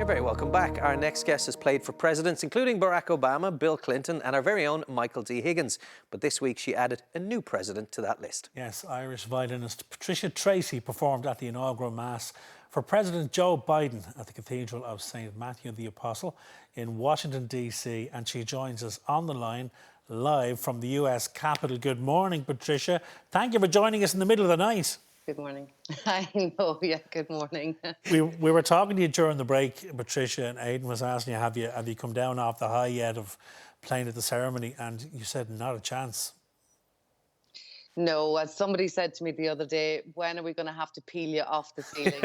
very welcome back. Our next guest has played for presidents, including Barack Obama, Bill Clinton, and our very own Michael D. Higgins. But this week she added a new president to that list. Yes, Irish violinist Patricia Treacy performed at the inaugural Mass for President Joe Biden at the Cathedral of St. Matthew the Apostle in Washington, D.C. And she joins us on the line live from the US Capitol. Good morning, Patricia. Thank you for joining us in the middle of the night. Good morning. I know, yeah, good morning. We were talking to you during the break, Patricia, and Aidan was asking you, have you come down off the high yet of playing at the ceremony? And you said, not a chance. No, as somebody said to me the other day, when are we going to have to peel you off the ceiling?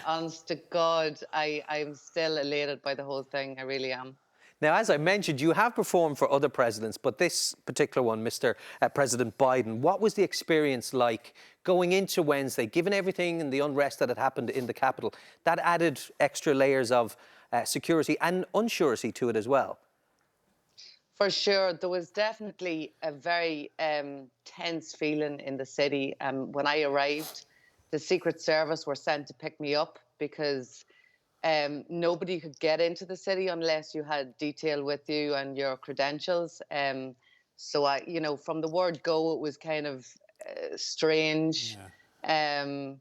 Honest to God, I'm still elated by the whole thing. I really am. Now, as I mentioned, you have performed for other presidents, but this particular one, President Biden, what was the experience like going into Wednesday, given everything and the unrest that had happened in the Capitol? That added extra layers of security and unsurety to it as well. For sure, there was definitely a very tense feeling in the city. When I arrived, the Secret Service were sent to pick me up because nobody could get into the city unless you had detail with you and your credentials. So I, from the word go, it was kind of strange, but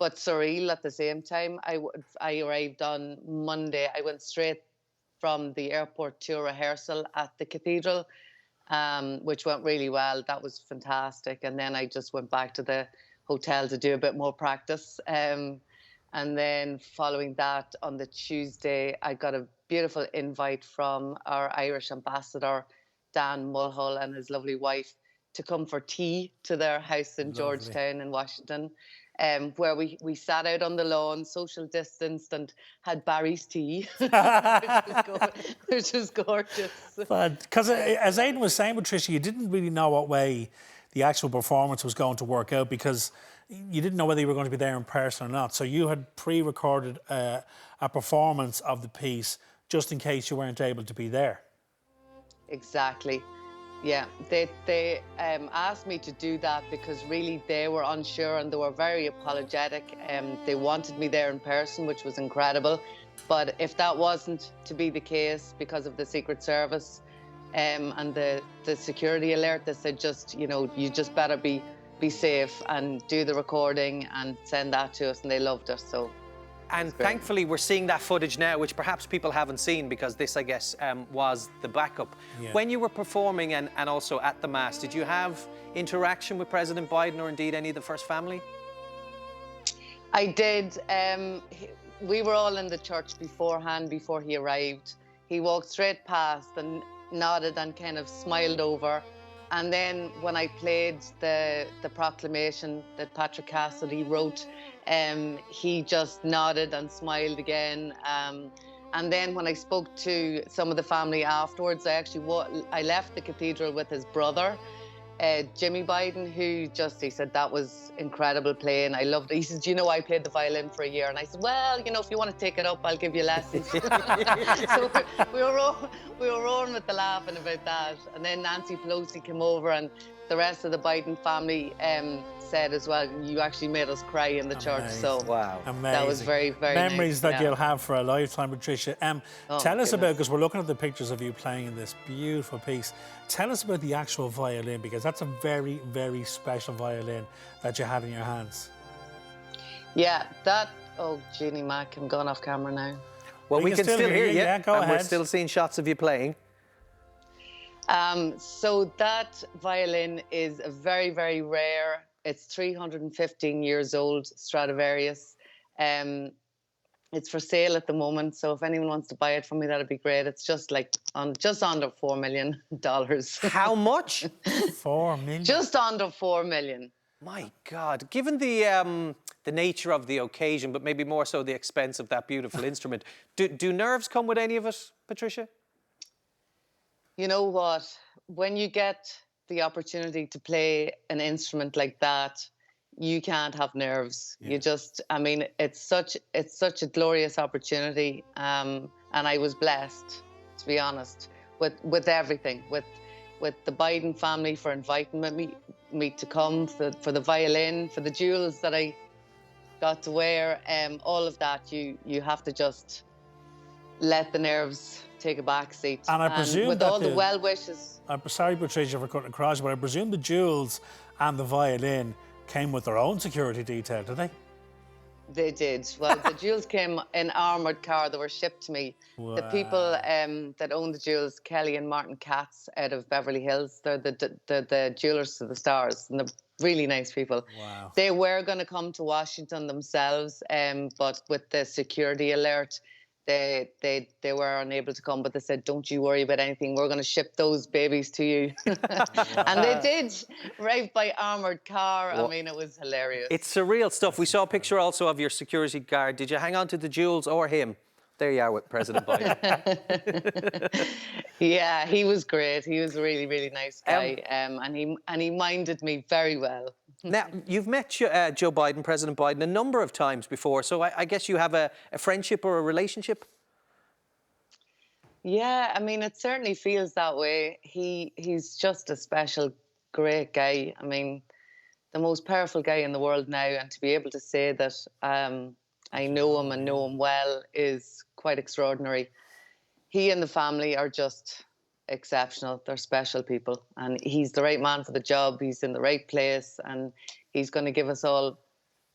surreal at the same time. I arrived on Monday. I went straight from the airport to a rehearsal at the cathedral, which went really well. That was fantastic. And then I just went back to the hotel to do a bit more practice. And then following that, on the Tuesday, I got a beautiful invite from our Irish ambassador, Dan Mulhall, and his lovely wife to come for tea to their house in Georgetown in Washington, where we sat out on the lawn, social distanced, and had Barry's tea, which was gorgeous. Because as Aidan was saying, Patricia, you didn't really know what way the actual performance was going to work out because you didn't know whether you were going to be there in person or not. So you had pre-recorded a performance of the piece just in case you weren't able to be there. Exactly. Yeah, they asked me to do that because really they were unsure and they were very apologetic. They wanted me there in person, which was incredible. But if that wasn't to be the case because of the Secret Service and the security alert, they said you just better be safe and do the recording and send that to us, and they loved us. So. And thankfully, we're seeing that footage now, which perhaps people haven't seen because this, I guess, was the backup. Yeah. When you were performing and also at the Mass, did you have interaction with President Biden or indeed any of the First Family? I did. We were all in the church beforehand, before he arrived. He walked straight past and nodded and kind of smiled over. And then when I played the proclamation that Patrick Cassidy wrote, he just nodded and smiled again. And then when I spoke to some of the family afterwards, I left the cathedral with his brother, Jimmy Biden, he said that was incredible playing. I loved it. He said, I played the violin for a year. And I said, well, if you want to take it up, I'll give you lessons. So we were rolling with the laughing about that. And then Nancy Pelosi came over and the rest of the Biden family said as well, you actually made us cry in the church. So wow, amazing. That was very, very memories nice. that you'll have for a lifetime, Patricia. Tell us about, because we're looking at the pictures of you playing in this beautiful piece. Tell us about the actual violin, because that's a very, very special violin that you had in your hands. Yeah, oh, Jeannie Mac, I'm going off camera now. Well, we can still hear you. Yeah, go ahead. We're still seeing shots of you playing. So that violin is a very, very rare. It's 315 years old, Stradivarius. It's for sale at the moment, so if anyone wants to buy it from me, that'd be great. It's just just under $4 million. How much? 4 million. Just under $4 million. My God! Given the nature of the occasion, but maybe more so the expense of that beautiful instrument, do nerves come with any of it, Patricia? You know what? When you get the opportunity to play an instrument like that, you can't have nerves. Yeah. It's such a glorious opportunity, and I was blessed, to be honest, with everything, with the Biden family for inviting me to come, for the violin, for the jewels that I got to wear, all of that. You have to just let the nerves take a back seat. And I presume with that all the well wishes. I'm sorry, Patricia, for cutting across, but I presume the jewels and the violin came with their own security detail, did they? They did. Well, the jewels came in armoured car. They were shipped to me. Wow. The people that own the jewels, Kelly and Martin Katz out of Beverly Hills, they're the jewelers to the stars, and they're really nice people. Wow. They were going to come to Washington themselves, but with the security alert, they were unable to come. But they said, "Don't you worry about anything. We're going to ship those babies to you," and they did, right by armoured car. Well, I mean, it was hilarious. It's surreal stuff. We saw a picture also of your security guard. Did you hang on to the jewels or him? There you are with President Biden. Yeah, he was great. He was a really, really nice guy, and he minded me very well. Now, you've met Joe Biden, President Biden, a number of times before, so I guess you have a friendship or a relationship? Yeah, I mean, it certainly feels that way. He's just a special, great guy. I mean, the most powerful guy in the world now, and to be able to say that I know him and know him well is quite extraordinary. He and the family are just exceptional. They're special people, and he's the right man for the job. He's in the right place, and he's going to give us all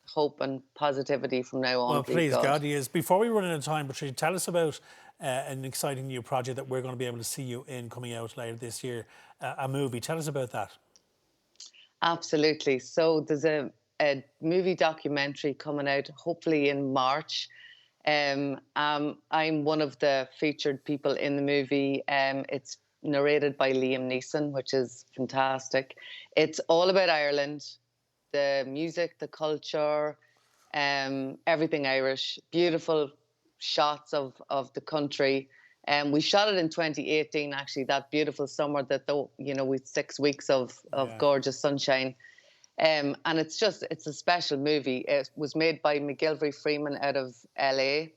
hope and positivity from now on. Well, please, God, he is. Before we run out of time, Patricia, tell us about an exciting new project that we're going to be able to see you in coming out later this year, a movie. Tell us about that. Absolutely. So there's a movie documentary coming out hopefully in March. I'm one of the featured people in the movie. It's narrated by Liam Neeson, which is fantastic. It's all about Ireland, the music, the culture, everything Irish. Beautiful shots of the country. We shot it in 2018, actually, that beautiful summer that, with 6 weeks of gorgeous sunshine. And it's a special movie. It was made by McGillivray Freeman out of LA.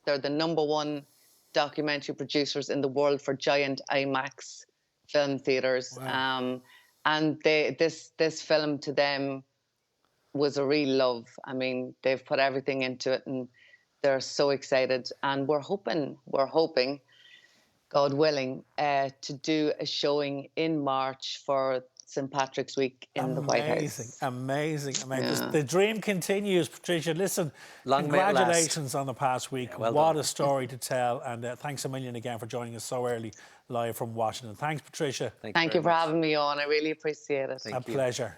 They're the #1 documentary producers in the world for giant IMAX film theaters. Wow. And this film to them was a real love. I mean, they've put everything into it, and they're so excited. And we're hoping, God willing, to do a showing in March for St. Patrick's Week in the White House. Amazing. Yeah. The dream continues, Patricia. Listen, Long may it last. congratulations on the past week. Yeah, well what done. a story to tell. And thanks a million again for joining us so early live from Washington. Thanks, Patricia. Thank you for having me on. I really appreciate it. A pleasure.